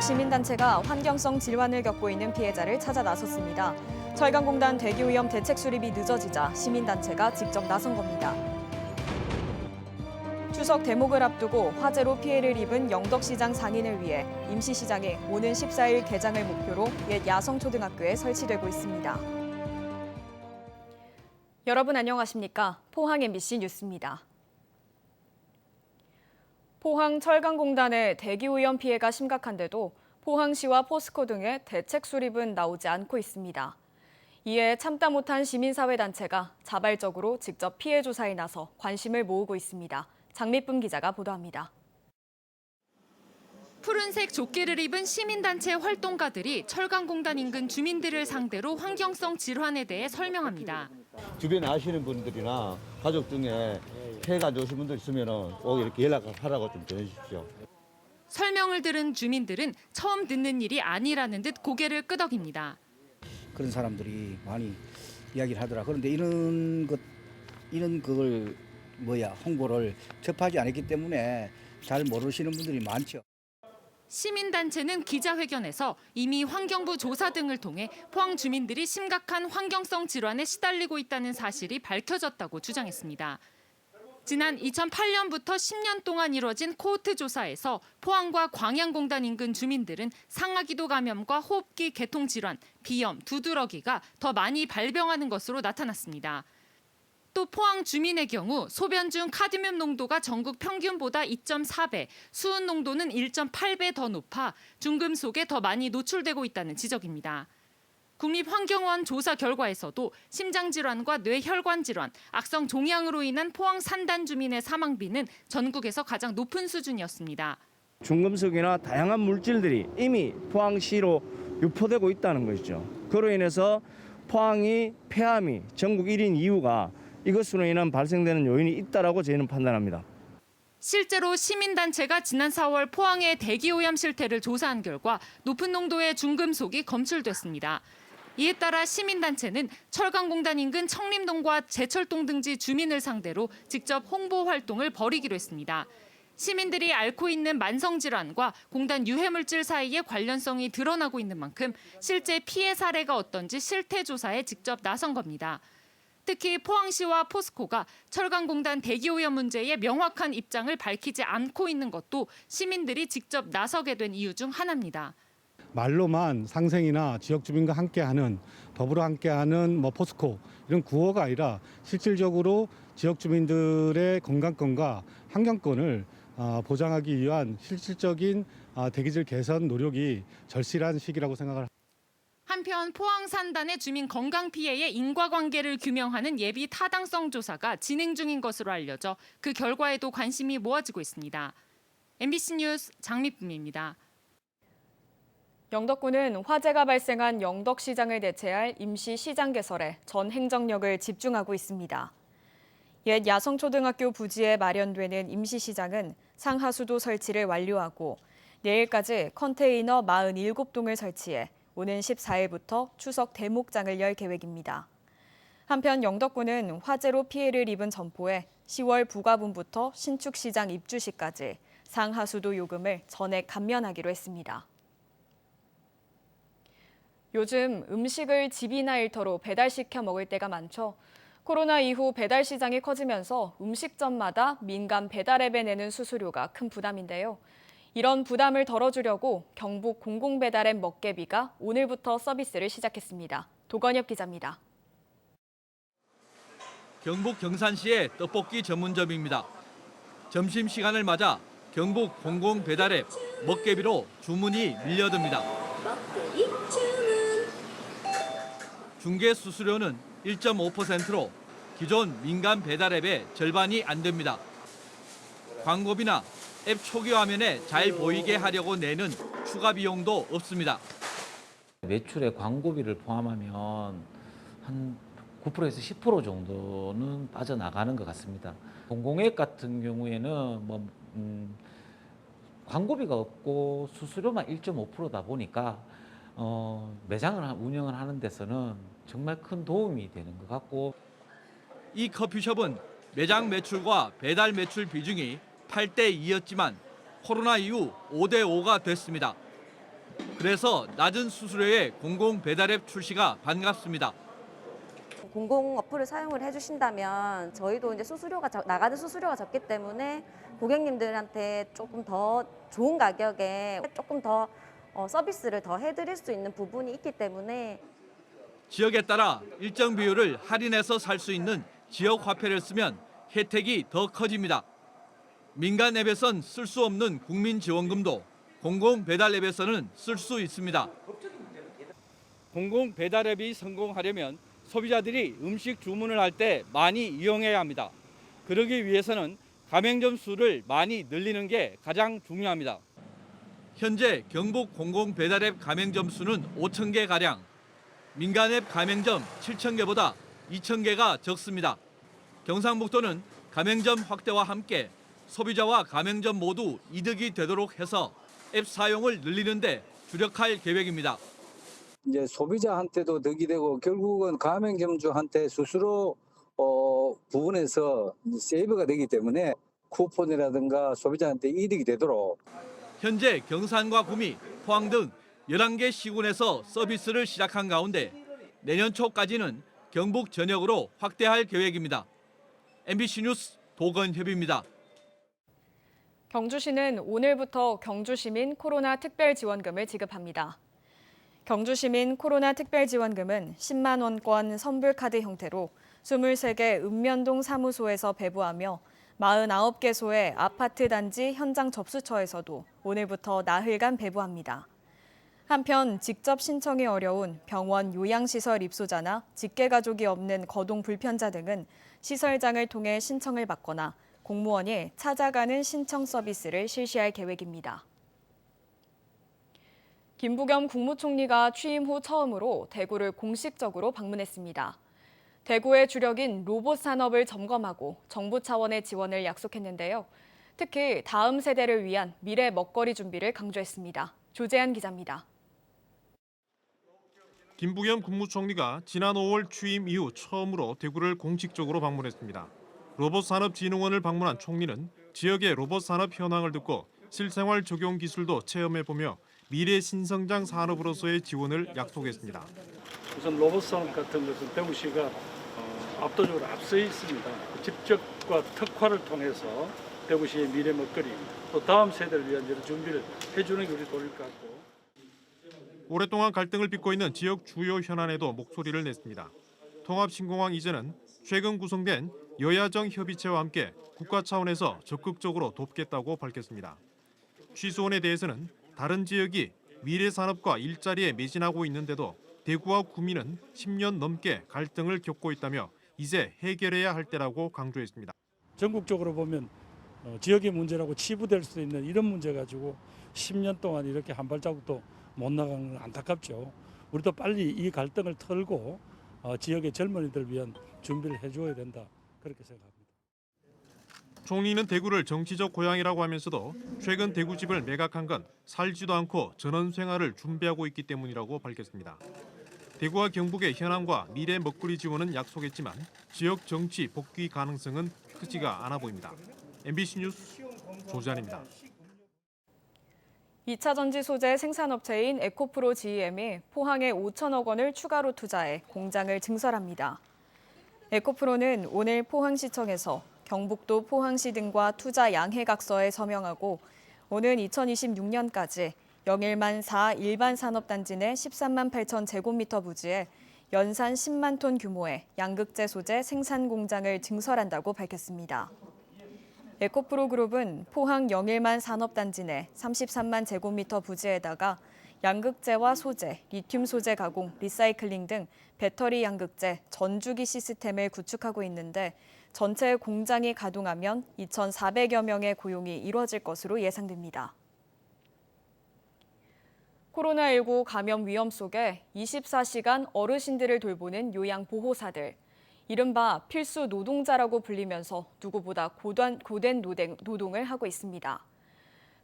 지역 시민단체가 환경성 질환을 겪고 있는 피해자를 찾아 나섰습니다. 철강공단 대기오염 대책 수립이 늦어지자 시민단체가 직접 나선 겁니다. 추석 대목을 앞두고 화재로 피해를 입은 영덕시장 상인을 위해 임시시장이 오는 14일 개장을 목표로 옛 야성초등학교에 설치되고 있습니다. 여러분 안녕하십니까? 포항 MBC 뉴스입니다. 포항 철강공단의 대기오염 피해가 심각한데도 포항시와 포스코 등의 대책 수립은 나오지 않고 있습니다. 이에 참다 못한 시민사회단체가 자발적으로 직접 피해 조사에 나서 관심을 모으고 있습니다. 장미쁨 기자가 보도합니다. 푸른색 조끼를 입은 시민단체 활동가들이 철강공단 인근 주민들을 상대로 환경성 질환에 대해 설명합니다. 주변에 아시는 분들이나 가족 중에 폐가 좋으신 분들 있으면 꼭 이렇게 연락하라고 좀 전해주십시오. 설명을 들은 주민들은 처음 듣는 일이 아니라는 듯 고개를 끄덕입니다. 그런 사람들이 많이 이야기를 하더라. 그런데 이런 그걸 홍보를 접하지 않았기 때문에 잘 모르시는 분들이 많죠. 시민단체는 기자회견에서 이미 환경부 조사 등을 통해 포항 주민들이 심각한 환경성 질환에 시달리고 있다는 사실이 밝혀졌다고 주장했습니다. 지난 2008년부터 10년 동안 이뤄진 코호트 조사에서 포항과 광양공단 인근 주민들은 상하기도 감염과 호흡기 계통 질환, 비염, 두드러기가 더 많이 발병하는 것으로 나타났습니다. 또 포항 주민의 경우 소변 중 카드뮴 농도가 전국 평균보다 2.4배, 수은 농도는 1.8배 더 높아 중금속에 더 많이 노출되고 있다는 지적입니다. 국립환경원 조사 결과에서도 심장질환과 뇌혈관 질환, 악성 종양으로 인한 포항 산단 주민의 사망비는 전국에서 가장 높은 수준이었습니다. 중금속이나 다양한 물질들이 이미 포항시로 유포되고 있다는 것이죠. 그로 인해서 포항이 폐암이 전국 1위인 이유가 이것으로 인한 발생되는 요인이 있다라고 저희는 판단합니다. 실제로 시민단체가 지난 4월 포항의 대기오염 실태를 조사한 결과 높은 농도의 중금속이 검출됐습니다. 이에 따라 시민단체는 철강공단 인근 청림동과 제철동 등지 주민을 상대로 직접 홍보 활동을 벌이기로 했습니다. 시민들이 앓고 있는 만성질환과 공단 유해물질 사이의 관련성이 드러나고 있는 만큼 실제 피해 사례가 어떤지 실태 조사에 직접 나선 겁니다. 특히 포항시와 포스코가 철강공단 대기오염 문제에 명확한 입장을 밝히지 않고 있는 것도 시민들이 직접 나서게 된 이유 중 하나입니다. 말로만 상생이나 지역 주민과 함께하는 더불어 함께하는 포스코 이런 구호가 아니라 실질적으로 지역 주민들의 건강권과 환경권을 보장하기 위한 실질적인 대기질 개선 노력이 절실한 시기라고 생각을 합니다. 한편 포항 산단의 주민 건강 피해의 인과관계를 규명하는 예비 타당성 조사가 진행 중인 것으로 알려져 그 결과에도 관심이 모아지고 있습니다. MBC 뉴스 장미쁨입니다. 영덕군은 화재가 발생한 영덕시장을 대체할 임시시장 개설에 전 행정력을 집중하고 있습니다. 옛 야성초등학교 부지에 마련되는 임시시장은 상하수도 설치를 완료하고 내일까지 컨테이너 47동을 설치해 오는 14일부터 추석 대목장을 열 계획입니다. 한편 영덕군은 화재로 피해를 입은 점포에 10월 부가분부터 신축시장 입주 시까지 상하수도 요금을 전액 감면하기로 했습니다. 요즘 음식을 집이나 일터로 배달시켜 먹을 때가 많죠. 코로나 이후 배달 시장이 커지면서 음식점마다 민간 배달앱에 내는 수수료가 큰 부담인데요. 이런 부담을 덜어주려고 경북 공공배달앱 먹개비가 오늘부터 서비스를 시작했습니다. 도건엽 기자입니다. 경북 경산시의 떡볶이 전문점입니다. 점심시간을 맞아 경북 공공배달앱 먹개비로 주문이 밀려듭니다. 먹개비 주문. 중개 수수료는 1.5%로 기존 민간 배달앱의 절반이 안 됩니다. 광고비나 앱 초기 화면에 잘 보이게 하려고 내는 추가 비용도 없습니다. 매출에 광고비를 포함하면 한 9%에서 10% 정도는 빠져나가는 것 같습니다. 공공앱 같은 경우에는 광고비가 없고 수수료만 1.5%다 보니까 매장을 운영을 하는 데서는 정말 큰 도움이 되는 것 같고, 이 커피숍은 매장 매출과 배달 매출 비중이 8대 2였지만 코로나 이후 5대 5가 됐습니다. 그래서 낮은 수수료의 공공 배달앱 출시가 반갑습니다. 공공 어플을 사용을 해주신다면 저희도 이제 나가는 수수료가 적기 때문에 고객님들한테 조금 더 좋은 가격에 조금 더 서비스를 더 해드릴 수 있는 부분이 있기 때문에 지역에 따라 일정 비율을 할인해서 살 수 있는 지역 화폐를 쓰면 혜택이 더 커집니다. 민간 앱에선 쓸 수 없는 국민 지원금도 공공 배달 앱에서는 쓸 수 있습니다. 공공 배달 앱이 성공하려면 소비자들이 음식 주문을 할 때 많이 이용해야 합니다. 그러기 위해서는 가맹점 수를 많이 늘리는 게 가장 중요합니다. 현재 경북 공공 배달 앱 가맹점 수는 5,000개 가량, 민간 앱 가맹점 7,000개보다 2,000개가 적습니다. 경상북도는 가맹점 확대와 함께 소비자와 가맹점 모두 이득이 되도록 해서 앱 사용을 늘리는 데 주력할 계획입니다. 이제 소비자한테도 덕이 되고 결국은 가맹점주한테 스스로 부분에서 세이브가 되기 때문에 쿠폰이라든가 소비자한테 이득이 되도록 현재 경산과 구미, 포항 등 11개 시군에서 서비스를 시작한 가운데 내년 초까지는 경북 전역으로 확대할 계획입니다. MBC 뉴스 도건협입니다. 경주시는 오늘부터 경주시민 코로나 특별지원금을 지급합니다. 경주시민 코로나 특별지원금은 10만 원권 선불카드 형태로 23개 읍면동 사무소에서 배부하며 49개소의 아파트 단지 현장 접수처에서도 오늘부터 나흘간 배부합니다. 한편 직접 신청이 어려운 병원 요양시설 입소자나 직계가족이 없는 거동 불편자 등은 시설장을 통해 신청을 받거나 공무원이 찾아가는 신청 서비스를 실시할 계획입니다. 김부겸 국무총리가 취임 후 처음으로 대구를 공식적으로 방문했습니다. 대구의 주력인 로봇 산업을 점검하고 정부 차원의 지원을 약속했는데요. 특히 다음 세대를 위한 미래 먹거리 준비를 강조했습니다. 조재한 기자입니다. 김부겸 국무총리가 지난 5월 취임 이후 처음으로 대구를 공식적으로 방문했습니다. 로봇산업진흥원을 방문한 총리는 지역의 로봇산업 현황을 듣고 실생활 적용 기술도 체험해보며 미래 신성장 산업으로서의 지원을 약속했습니다. 우선 로봇 산업 같은 것은 대구시가 압도적으로 앞서 있습니다. 집적과 특화를 통해서 대구시의 미래 먹거리, 또 다음 세대를 위한 여러 준비를 해주는 게 우리 도리일 것 같고. 오랫동안 갈등을 빚고 있는 지역 주요 현안에도 목소리를 냈습니다. 통합신공항 이전은 최근 구성된 여야정 협의체와 함께 국가 차원에서 적극적으로 돕겠다고 밝혔습니다. 취소원에 대해서는 다른 지역이 미래 산업과 일자리에 매진하고 있는데도 대구와 구미는 10년 넘게 갈등을 겪고 있다며 이제 해결해야 할 때라고 강조했습니다. 전국적으로 보면 지역의 문제라고 치부될 수 있는 이런 문제 가지고 10년 동안 이렇게 한 발자국도 못 나간 건 안타깝죠. 우리도 빨리 이 갈등을 털고 지역의 젊은이들 위한 준비를 해줘야 된다. 그렇게 생각합니다. 총리는 대구를 정치적 고향이라고 하면서도 최근 대구집을 매각한 건 살지도 않고 전원 생활을 준비하고 있기 때문이라고 밝혔습니다. 대구와 경북의 현황과 미래 먹거리 지원은 약속했지만 지역 정치 복귀 가능성은 크지가 않아 보입니다. MBC 뉴스 조지환입니다. 2차 전지 소재 생산업체인 에코프로 GM이 포항에 5천억 원을 추가로 투자해 공장을 증설합니다. 에코프로는 오늘 포항시청에서 경북도 포항시 등과 투자 양해각서에 서명하고 오는 2026년까지 영일만 4 일반 산업단지 내 13만 8천 제곱미터 부지에 연산 10만 톤 규모의 양극재 소재 생산 공장을 증설한다고 밝혔습니다. 에코프로 그룹은 포항 영일만 산업단지 내 33만 제곱미터 부지에다가 양극재와 소재, 리튬 소재 가공, 리사이클링 등 배터리 양극재, 전주기 시스템을 구축하고 있는데 전체 공장이 가동하면 2,400여 명의 고용이 이루어질 것으로 예상됩니다. 코로나19 감염 위험 속에 24시간 어르신들을 돌보는 요양보호사들. 이른바 필수 노동자라고 불리면서 누구보다 고된 노동을 하고 있습니다.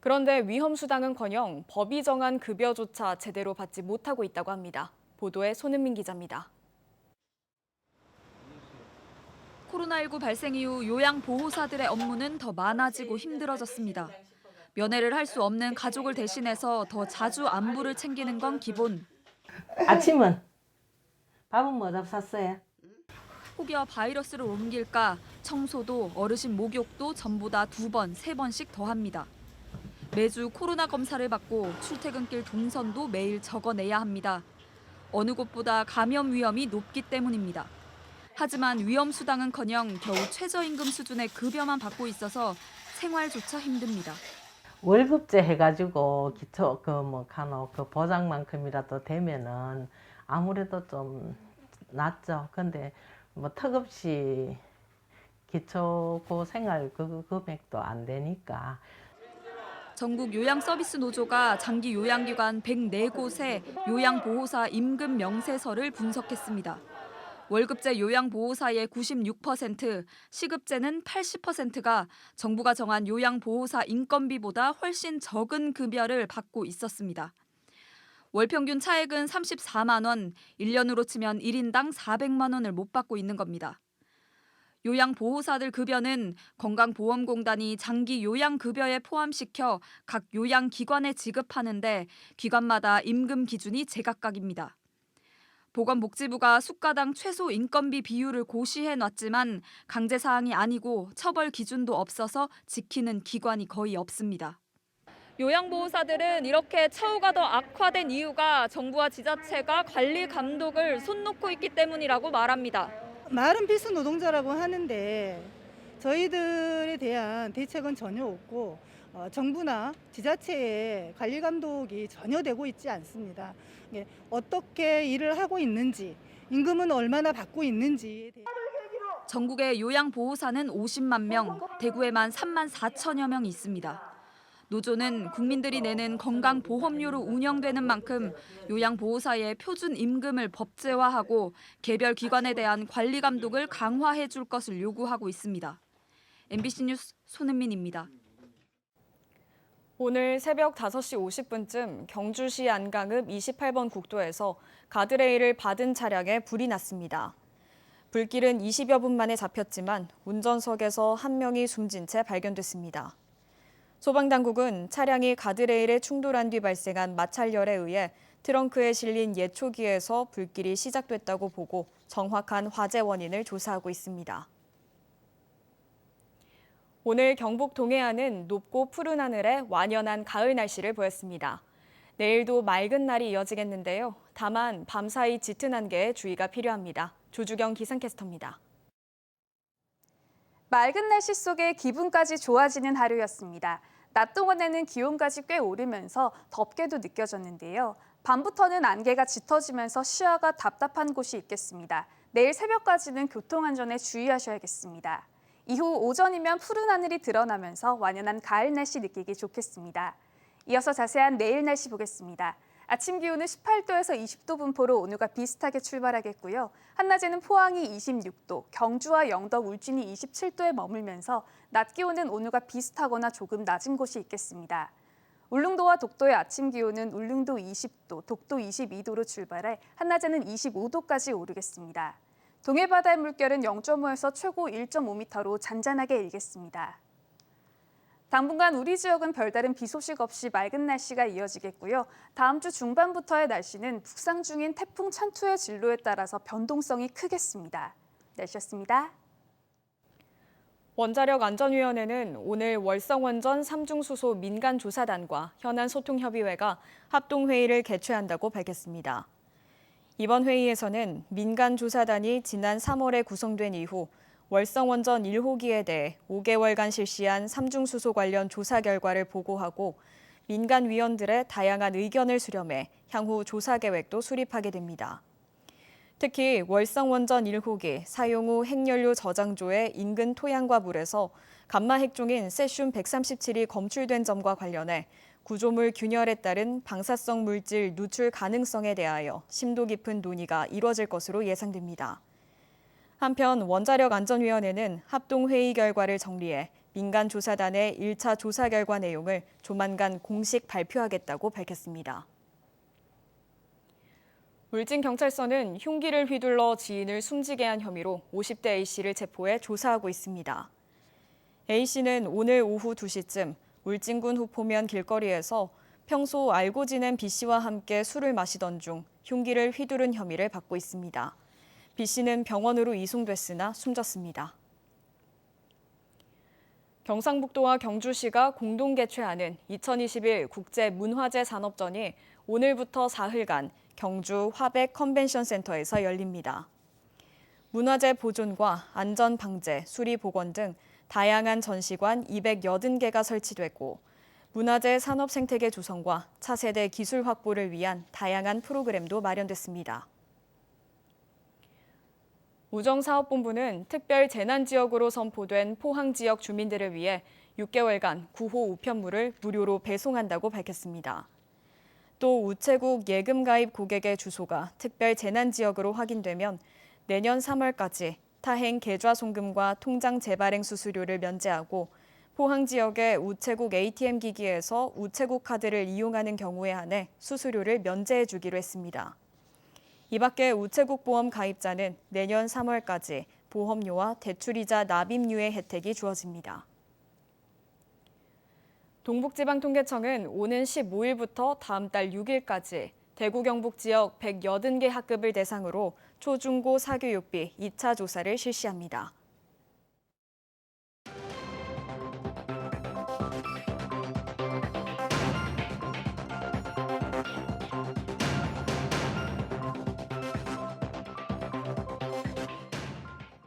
그런데 위험수당은커녕 법이 정한 급여조차 제대로 받지 못하고 있다고 합니다. 보도에 손은민 기자입니다. 코로나19 발생 이후 요양보호사들의 업무는 더 많아지고 힘들어졌습니다. 면회를 할 수 없는 가족을 대신해서 더 자주 안부를 챙기는 건 기본. 아침은 밥은 뭐 잡쌌어요? 혹여 바이러스를 옮길까 청소도 어르신 목욕도 전보다 2번, 3번씩 더 합니다. 매주 코로나 검사를 받고 출퇴근길 동선도 매일 적어내야 합니다. 어느 곳보다 감염 위험이 높기 때문입니다. 하지만 위험수당은커녕 겨우 최저임금 수준의 급여만 받고 있어서 생활조차 힘듭니다. 월급제 해가지고 기초 간혹 보장만큼이라도 되면은 아무래도 좀 낫죠. 근데 뭐 턱없이 기초고생활 금액도 안 되니까. 전국 요양서비스 노조가 장기 요양기관 104곳에 요양보호사 임금 명세서를 분석했습니다. 월급제 요양보호사의 96%, 시급제는 80%가 정부가 정한 요양보호사 인건비보다 훨씬 적은 급여를 받고 있었습니다. 월 평균 차액은 34만 원, 1년으로 치면 1인당 400만 원을 못 받고 있는 겁니다. 요양보호사들 급여는 건강보험공단이 장기 요양급여에 포함시켜 각 요양기관에 지급하는데 기관마다 임금 기준이 제각각입니다. 보건복지부가 수가당 최소 인건비 비율을 고시해놨지만 강제사항이 아니고 처벌 기준도 없어서 지키는 기관이 거의 없습니다. 요양보호사들은 이렇게 처우가 더 악화된 이유가 정부와 지자체가 관리 감독을 손 놓고 있기 때문이라고 말합니다. 말은 필수 노동자라고 하는데 저희들에 대한 대책은 전혀 없고 정부나 지자체의 관리 감독이 전혀 되고 있지 않습니다. 어떻게 일을 하고 있는지, 임금은 얼마나 받고 있는지. 전국의 요양보호사는 50만 명, 대구에만 3만 4천여 명 있습니다. 노조는 국민들이 내는 건강보험료로 운영되는 만큼 요양보호사의 표준 임금을 법제화하고 개별 기관에 대한 관리 감독을 강화해 줄 것을 요구하고 있습니다. MBC 뉴스 손은민입니다. 오늘 새벽 5시 50분쯤 경주시 안강읍 28번 국도에서 가드레일을 받은 차량에 불이 났습니다. 불길은 20여 분 만에 잡혔지만 운전석에서 한 명이 숨진 채 발견됐습니다. 소방당국은 차량이 가드레일에 충돌한 뒤 발생한 마찰열에 의해 트렁크에 실린 예초기에서 불길이 시작됐다고 보고 정확한 화재 원인을 조사하고 있습니다. 오늘 경북 동해안은 높고 푸른 하늘에 완연한 가을 날씨를 보였습니다. 내일도 맑은 날이 이어지겠는데요. 다만 밤사이 짙은 안개에 주의가 필요합니다. 조주경 기상캐스터입니다. 맑은 날씨 속에 기분까지 좋아지는 하루였습니다. 낮 동안에는 기온까지 꽤 오르면서 덥게도 느껴졌는데요. 밤부터는 안개가 짙어지면서 시야가 답답한 곳이 있겠습니다. 내일 새벽까지는 교통안전에 주의하셔야겠습니다. 이후 오전이면 푸른 하늘이 드러나면서 완연한 가을 날씨 느끼기 좋겠습니다. 이어서 자세한 내일 날씨 보겠습니다. 아침 기온은 18도에서 20도 분포로 오늘과 비슷하게 출발하겠고요. 한낮에는 포항이 26도, 경주와 영덕, 울진이 27도에 머물면서 낮 기온은 오늘과 비슷하거나 조금 낮은 곳이 있겠습니다. 울릉도와 독도의 아침 기온은 울릉도 20도, 독도 22도로 출발해 한낮에는 25도까지 오르겠습니다. 동해바다의 물결은 0.5에서 최고 1.5m로 잔잔하게 일겠습니다. 당분간 우리 지역은 별다른 비 소식 없이 맑은 날씨가 이어지겠고요. 다음 주 중반부터의 날씨는 북상 중인 태풍 찬투의 진로에 따라서 변동성이 크겠습니다. 날씨였습니다. 원자력안전위원회는 오늘 월성원전 3중수소 민간조사단과 현안소통협의회가 합동회의를 개최한다고 밝혔습니다. 이번 회의에서는 민간조사단이 지난 3월에 구성된 이후 월성원전 1호기에 대해 5개월간 실시한 3중수소 관련 조사 결과를 보고하고 민간위원들의 다양한 의견을 수렴해 향후 조사 계획도 수립하게 됩니다. 특히 월성원전 1호기 사용 후 핵연료 저장조의 인근 토양과 물에서 감마 핵종인 세슘 137이 검출된 점과 관련해 구조물 균열에 따른 방사성 물질 누출 가능성에 대하여 심도 깊은 논의가 이뤄질 것으로 예상됩니다. 한편 원자력안전위원회는 합동회의 결과를 정리해 민간조사단의 1차 조사 결과 내용을 조만간 공식 발표하겠다고 밝혔습니다. 울진경찰서는 흉기를 휘둘러 지인을 숨지게 한 혐의로 50대 A씨를 체포해 조사하고 있습니다. A씨는 오늘 오후 2시쯤 울진군 후포면 길거리에서 평소 알고 지낸 B 씨와 함께 술을 마시던 중 흉기를 휘두른 혐의를 받고 있습니다. B 씨는 병원으로 이송됐으나 숨졌습니다. 경상북도와 경주시가 공동 개최하는 2021 국제문화재 산업전이 오늘부터 사흘간 경주 화백 컨벤션센터에서 열립니다. 문화재 보존과 안전 방제, 수리 복원 등 다양한 전시관 280개가 설치되고 문화재 산업 생태계 조성과 차세대 기술 확보를 위한 다양한 프로그램도 마련됐습니다. 우정사업본부는 특별 재난지역으로 선포된 포항 지역 주민들을 위해 6개월간 구호 우편물을 무료로 배송한다고 밝혔습니다. 또 우체국 예금 가입 고객의 주소가 특별 재난지역으로 확인되면 내년 3월까지 타행 계좌 송금과 통장 재발행 수수료를 면제하고 포항 지역의 우체국 ATM 기기에서 우체국 카드를 이용하는 경우에 한해 수수료를 면제해 주기로 했습니다. 이 밖에 우체국 보험 가입자는 내년 3월까지 보험료와 대출이자 납입유예 혜택이 주어집니다. 동북지방통계청은 오는 15일부터 다음 달 6일까지 대구 경북 지역 180개 학급을 대상으로 초중고 사교육비 2차 조사를 실시합니다.